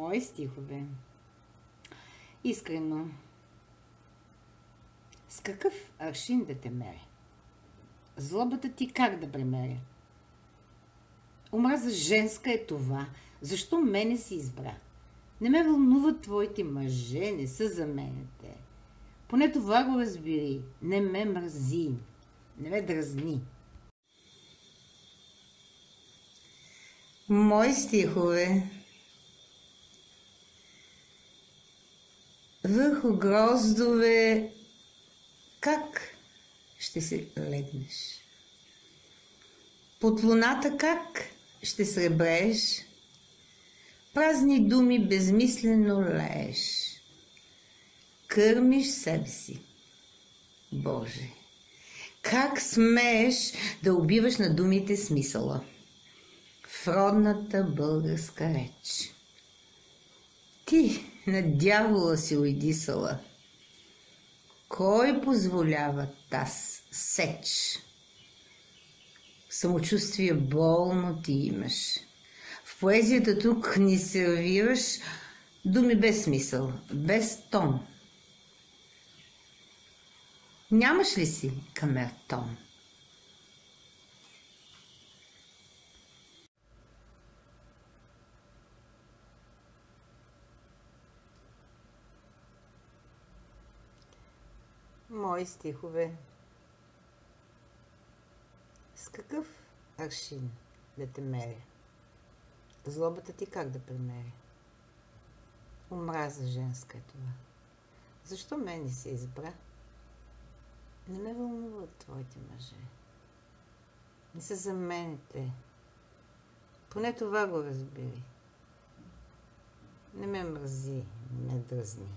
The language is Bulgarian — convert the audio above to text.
Мои стихове. Искрено. С какъв аршин да те меря? Злобата ти как да премеря? Омраза женска е това. Защо мене си избра? Не ме вълнуват твоите мъже, не са за мене те. Поне това го разбери. Не ме мрази, не ме дразни. Мои стихове. Върху гроздове как ще се легнеш? Под луната как ще сребрееш? Празни думи безмислено лееш. Кърмиш себе си. Боже, как смееш да убиваш на думите смисъла в родната българска реч? Ти на дявола си уйдисала. Кой позволява таз сеч? Самочувствие болно ти имаш. В поезията тук ни сервираш думи без смисъл, без тон. Нямаш ли си камертон? Мои стихове. С какъв аршин да те меря? Злобата ти как да премеря? Омраза женска е това. Защо мене се избра? Не ме вълнуват твоите мъже. Не са за мене те. Поне това го разбери. Не ме мрази, не ме дразни.